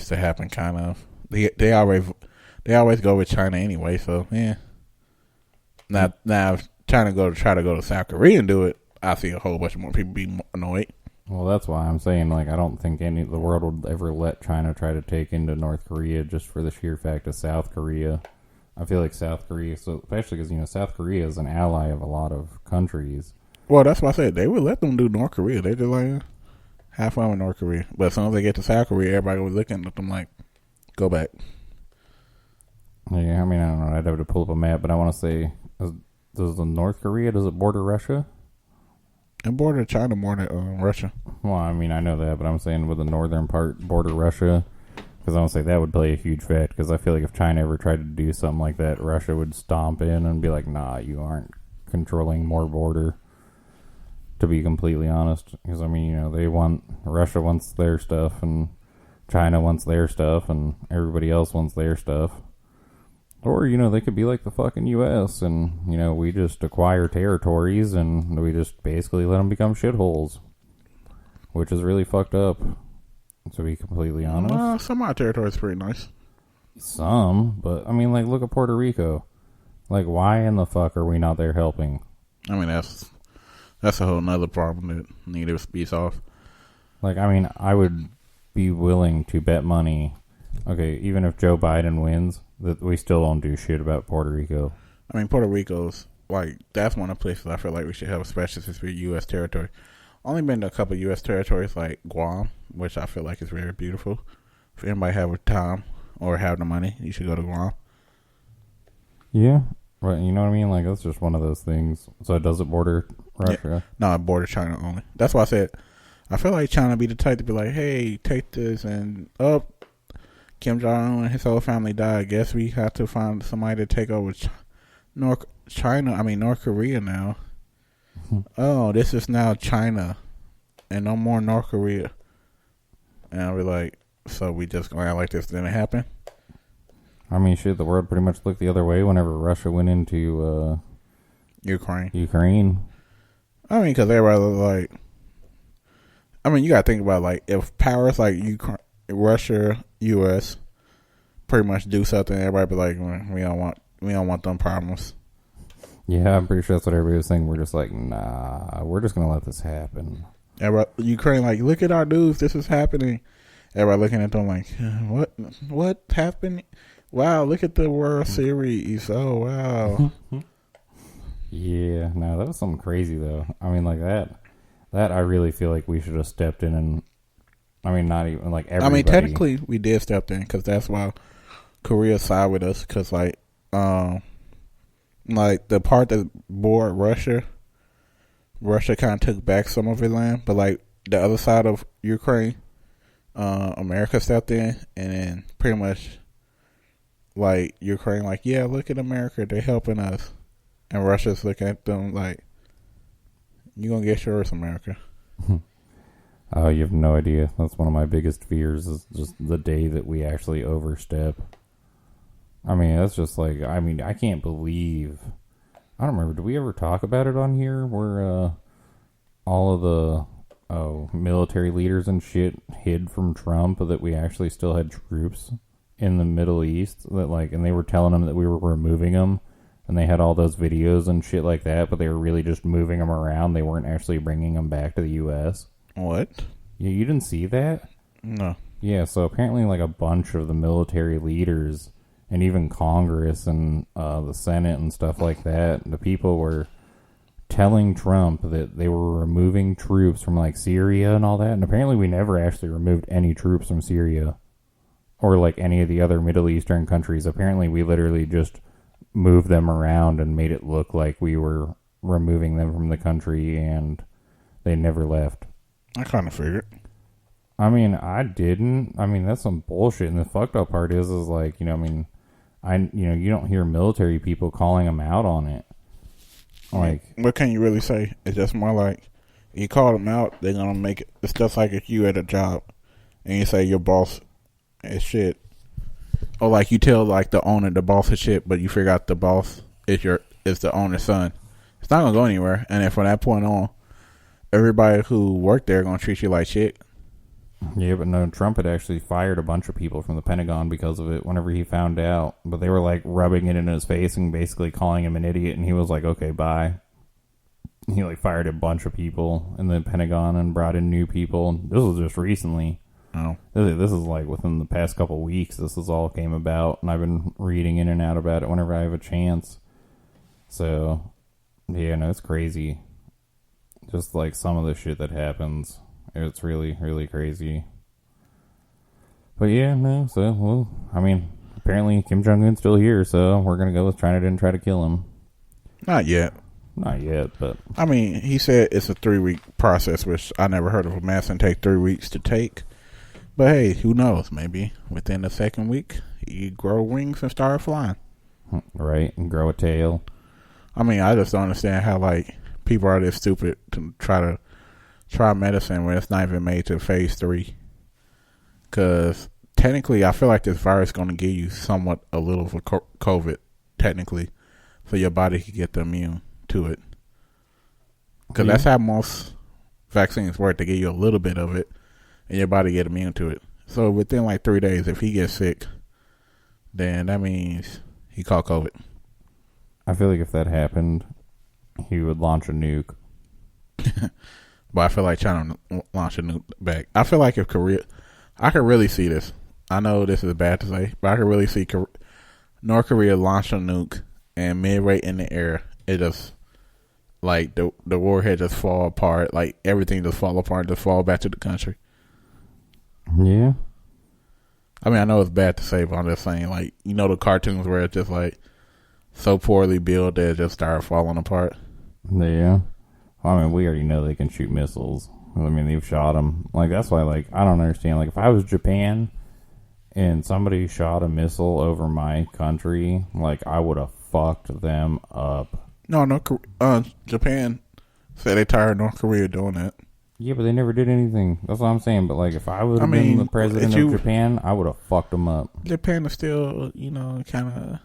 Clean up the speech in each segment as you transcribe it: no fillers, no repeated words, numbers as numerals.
needs to happen. Kind of. They always go with China anyway. So yeah. Now if China try to go to South Korea and do it, I see a whole bunch more people be annoyed. Well, that's why I'm saying, like, I don't think the world would ever let China try to take into North Korea just for the sheer fact of South Korea. I feel like South Korea, so especially because, South Korea is an ally of a lot of countries. Well, that's why I said they would let them do North Korea. They just like, have fun with North Korea. But as soon as they get to South Korea, everybody was looking at them like, go back. Yeah, I mean, I don't know. I'd have to pull up a map, but I want to say, does North Korea, does it border Russia? It bordered China more than Russia. Well, I mean, I know that, but I'm saying with the northern part border Russia, because I want to say that would play a huge fact, because I feel like if China ever tried to do something like that, Russia would stomp in and be like, nah, you aren't controlling more border, to be completely honest. Because, I mean, Russia wants their stuff, and China wants their stuff, and everybody else wants their stuff. Or, they could be like the fucking U.S. and, we just acquire territories and we just basically let them become shitholes. Which is really fucked up, to be completely honest. Some of our territory is pretty nice. Some, but, I mean, like, look at Puerto Rico. Like, why in the fuck are we not there helping? I mean, that's a whole nother problem that needs to be solved. Like, I mean, I would be willing to bet money, okay, even if Joe Biden wins, that we still don't do shit about Puerto Rico. I mean, Puerto Rico's, like, that's one of the places I feel like we should help, especially since we're U.S. territory. Only been to a couple of U.S. territories, like Guam, which I feel like is very beautiful. If anybody have time or have the money, you should go to Guam. Yeah, right. You know what I mean? Like, that's just one of those things. So does it border Russia? Yeah. No, it border China only. That's why I said, I feel like China be the type to be like, hey, take this and up. Kim Jong-un and his whole family died. I guess we have to find somebody to take over North Korea now. Oh, this is now China and no more North Korea. And I'll be like, so we just going to act like this didn't happen? I mean, shit, the world pretty much looked the other way whenever Russia went into Ukraine. I mean, because everybody was like, I mean, you got to think about, like, if powers like Ukraine, Russia, U.S. pretty much do something, everybody be like, we don't want them problems. Yeah, I'm pretty sure that's what everybody was saying. We're just like, nah, we're just gonna let this happen. Ukraine, like, look at our news, this is happening. Everybody looking at them like, what happened? Wow, look at the World Series. Oh wow. Yeah, no, that was something crazy though. I mean, like that I really feel like we should have stepped in and. I mean, not even like everybody. I mean, technically, we did step in because that's why Korea side with us. Because like the part that bore Russia kind of took back some of its land, but like the other side of Ukraine, America stepped in, and then pretty much like Ukraine, like, yeah, look at America, they're helping us, and Russia's looking at them like, you gonna get yours, America. Oh, you have no idea. That's one of my biggest fears is just the day that we actually overstep. I mean, that's just like, I mean, I can't believe, I don't remember, did we ever talk about it on here where all of the military leaders and shit hid from Trump that we actually still had troops in the Middle East that like, and they were telling them that we were removing them and they had all those videos and shit like that, but they were really just moving them around. They weren't actually bringing them back to the U.S. What? Yeah, you didn't see that? No. Yeah, so apparently like a bunch of the military leaders and even Congress and the Senate and stuff like that, the people were telling Trump that they were removing troops from like Syria and all that, and apparently we never actually removed any troops from Syria or like any of the other Middle Eastern countries. Apparently we literally just moved them around and made it look like we were removing them from the country and they never left. I kind of figured. I mean, I didn't. I mean, that's some bullshit. And the fucked up part is like, I mean, you don't hear military people calling them out on it. Like, what can you really say? It's just more like, you call them out, they're gonna make it. It's just like if you at a job and you say your boss is shit, or like you tell like the owner the boss is shit, but you figure out the boss is the owner's son. It's not gonna go anywhere. And then from that point on, everybody who worked there gonna treat you like shit. Yeah, but no, Trump had actually fired a bunch of people from the Pentagon because of it whenever he found out. But they were like rubbing it in his face and basically calling him an idiot, and he was like, okay, bye. He like fired a bunch of people in the Pentagon and brought in new people. This was just recently. Oh. This is like within the past couple weeks. This is all came about, and I've been reading in and out about it whenever I have a chance. So, yeah, no, it's crazy. Just like some of the shit that happens. It's really, really crazy. But yeah, no, so, well, I mean, apparently Kim Jong-un's still here, so we're going to go with China didn't try to kill him. Not yet. Not yet, but... I mean, he said it's a 3-week process, which I never heard of a medicine take 3 weeks to take. But hey, who knows? Maybe within the second week, he grow wings and start flying. Right, and grow a tail. I mean, I just don't understand how, like, people are this stupid to try medicine when it's not even made to phase 3. Because technically, I feel like this virus is going to give you somewhat a little of COVID, technically, so your body can get the immune to it. Because that's how most vaccines work. They give you a little bit of it, and your body get immune to it. So within like 3 days, if he gets sick, then that means he caught COVID. I feel like if that happened, he would launch a nuke. But I feel like China launch a nuke back. I feel like if Korea... I could really see this. I know this is bad to say, but I could really see North Korea launch a nuke, and midway in the air, it just... like the warhead just fall apart, like everything just fall apart, just fall back to the country. Yeah. I mean, I know it's bad to say, but I'm just saying, like, you know the cartoons where it's just like so poorly built that it just started falling apart. Yeah. Well, I mean, we already know they can shoot missiles. I mean, they've shot them. Like, that's why, like, I don't understand. Like, if I was Japan and somebody shot a missile over my country, like, I would have fucked them up. No, Japan said they tired of North Korea doing that. Yeah, but they never did anything. That's what I'm saying. But, like, if I would have been the president of Japan, I would have fucked them up. Japan is still, kind of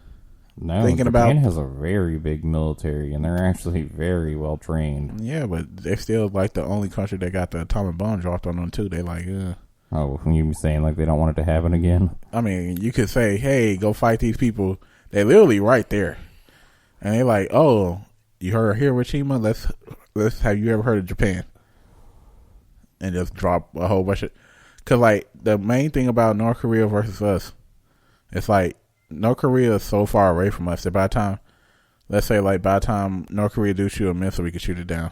thinking about... Japan has a very big military, and they're actually very well trained. Yeah, but they're still, like, the only country that got the atomic bomb dropped on them, too. They like, Oh, you be saying, like, they don't want it to happen again? I mean, you could say, hey, go fight these people. They're literally right there. And they like, oh, you heard Hiroshima? Let's have you ever heard of Japan? And just drop a whole bunch of... Because, like, the main thing about North Korea versus us, it's like, North Korea is so far away from us that by the time North Korea do shoot a missile, we can shoot it down.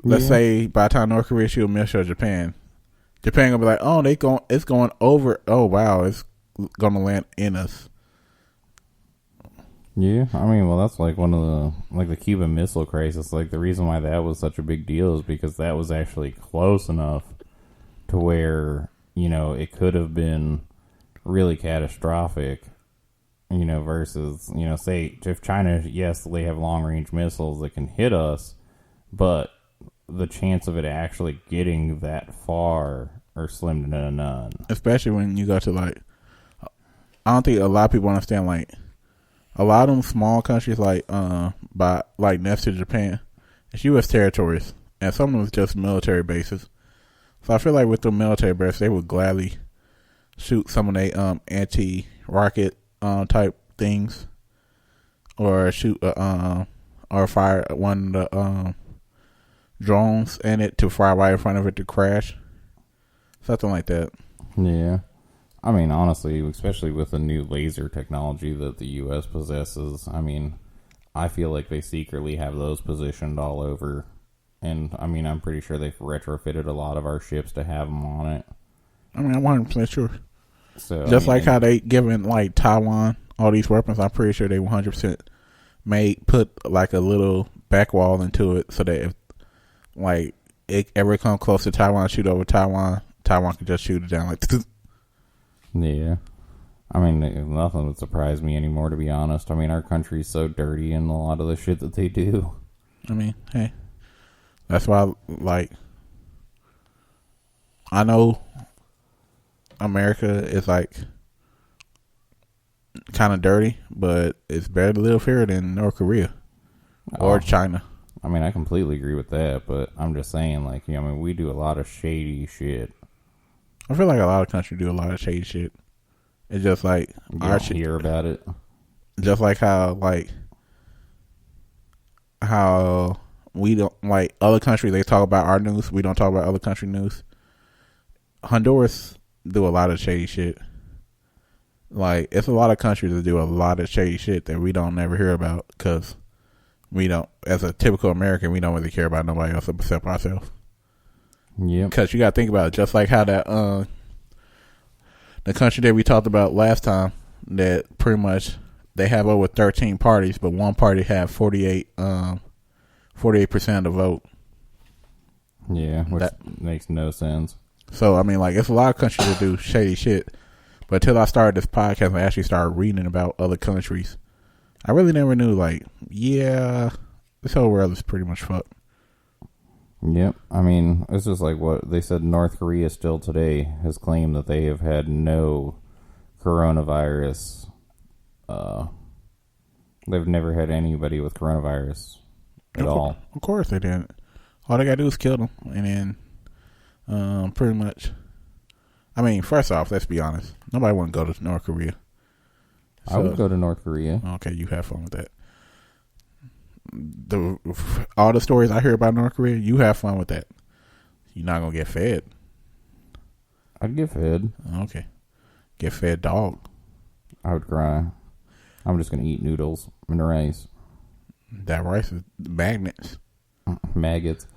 Let's say by the time North Korea shoot a missile at Japan gonna be like, oh, it's going over. Oh, wow, it's gonna land in us. Yeah, I mean, well, that's like one of the Cuban Missile Crisis. Like, the reason why that was such a big deal is because that was actually close enough to where, it could have been really catastrophic, versus, say, if China, yes, they have long-range missiles that can hit us, but the chance of it actually getting that far are slim to none. Especially when you go to, like, I don't think a lot of people understand, like, a lot of them small countries, like next to Japan, it's U.S. territories, and some of them is just military bases. So I feel like with the military bases, they would gladly shoot some of their anti-rocket type things, or shoot or fire one of the drones in it to fly right in front of it to crash, something like that. Yeah. I mean, honestly, especially with the new laser technology that the U.S. possesses, I mean, I feel like they secretly have those positioned all over. And, I mean, I'm pretty sure they've retrofitted a lot of our ships to have them on it. I mean, I'm 100% sure. So, just like how they given, like, Taiwan all these weapons, I'm pretty sure they 100% put, like, a little back wall into it so that if, like, it ever come close to Taiwan, shoot over Taiwan can just shoot it down, like, yeah. I mean, nothing would surprise me anymore, to be honest. I mean, our country's so dirty in a lot of the shit that they do. I mean, hey. That's why, like, I know America is, like, kind of dirty, but it's better to live here than North Korea or China. I mean, I completely agree with that, but I'm just saying, like, I mean, we do a lot of shady shit. I feel like a lot of countries do a lot of shady shit. It's just like you don't hear about it. Just like how we don't, like, other countries, they talk about our news, we don't talk about other country news. Honduras do a lot of shady shit. Like, it's a lot of countries that do a lot of shady shit that we don't never hear about because we don't, as a typical American, we don't really care about nobody else except ourselves. Yeah. Because you got to think about it, just like how that, the country that we talked about last time, that pretty much they have over 13 parties, but one party have 48% of the vote. Yeah, which makes no sense. So, I mean, like, it's a lot of countries that do shady shit. But until I started this podcast and I actually started reading about other countries, I really never knew, like, yeah, this whole world is pretty much fucked. Yep. I mean, it's just like what they said. North Korea still today has claimed that they have had no coronavirus. They've never had anybody with coronavirus at all. Of course they didn't. All they gotta do is kill them. And then, pretty much, I mean, first off, let's be honest. Nobody want to go to North Korea. So, I would go to North Korea. Okay, you have fun with that. All the stories I hear about North Korea, you have fun with that. You're not gonna get fed. I'd get fed. Okay, get fed dog. I would cry. I'm just gonna eat noodles and rice. That rice is magnets. Maggots.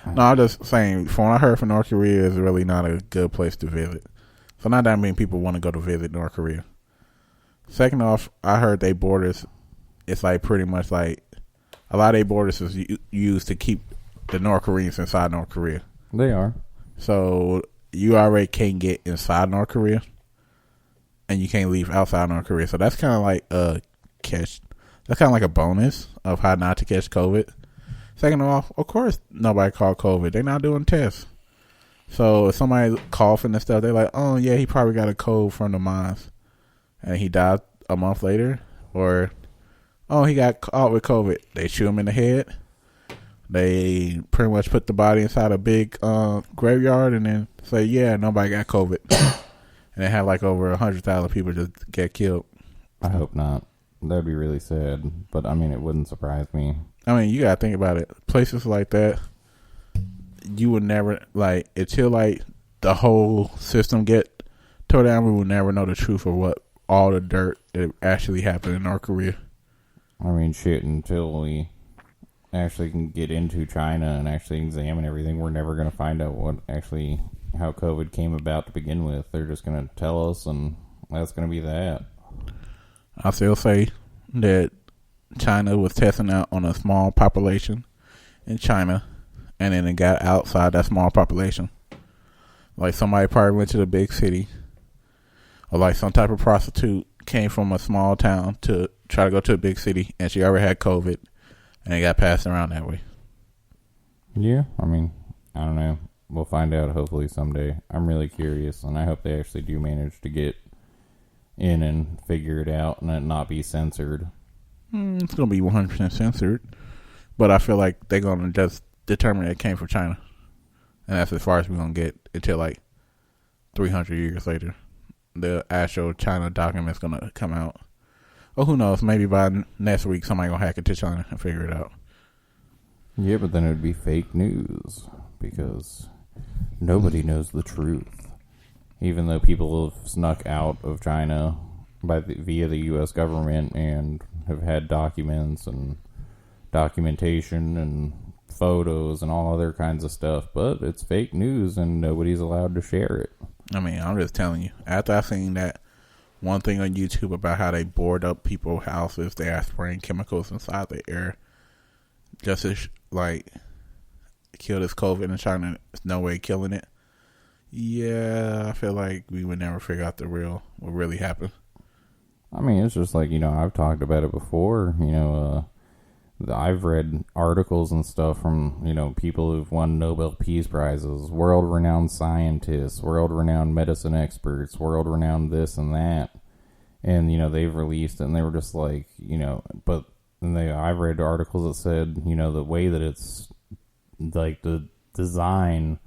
No, I'm just saying, from what I heard from North Korea, is really not a good place to visit. So not that many people want to go to visit North Korea. Second off, I heard they borders, it's like pretty much like a lot of their borders is used to keep the North Koreans inside North Korea. They are. So you already can't get inside North Korea, and you can't leave outside North Korea. So that's kind of like a catch. That's kind of like a bonus of how not to catch COVID. Second off, of course, nobody called COVID. They're not doing tests. So if somebody coughing and stuff, they're like, oh, yeah, he probably got a cold from the mines. And he died a month later. Or, oh, he got caught with COVID. They shoot him in the head. They pretty much put the body inside a big graveyard and then say, yeah, nobody got COVID. And they had like over 100,000 people just get killed. I hope not. That'd be really sad. But, I mean, it wouldn't surprise me. I mean, you got to think about it. Places like that, you would never, like, until, like, the whole system get tore down, we will never know the truth of what all the dirt that actually happened in North Korea. I mean, shit, until we actually can get into China and actually examine everything, we're never going to find out how COVID came about to begin with. They're just going to tell us, and that's going to be that. I still say that China was testing out on a small population in China, and then it got outside that small population. Like somebody probably went to the big city, or like some type of prostitute came from a small town to try to go to a big city, and she already had COVID, and it got passed around that way. Yeah, I mean, I don't know. We'll find out hopefully someday. I'm really curious, and I hope they actually do manage to get in and figure it out and it not be censored. It's going to be 100% censored, but I feel like they're going to just determine it came from China, and that's as far as we're going to get until like 300 years later. The actual China document's going to come out. Oh, who knows? Maybe by next week somebody going to hack into China and figure it out. Yeah, but then it would be fake news because nobody knows the truth. Even though people have snuck out of China via the U.S. government and have had documents and documentation and photos and all other kinds of stuff, but it's fake news and nobody's allowed to share it. I mean, I'm just telling you. After I seen that one thing on YouTube about how they board up people's houses, they are spraying chemicals inside the air just to like kill this COVID in China. There's no way killing it. Yeah, I feel like we would never figure out what really happened. I mean, it's just like, I've talked about it before. I've read articles and stuff from, people who've won Nobel Peace Prizes, world-renowned scientists, world-renowned medicine experts, world-renowned this and that. And, they've released it and they were just like, but and I've read articles that said, the way that it's like the design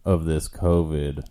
of this COVID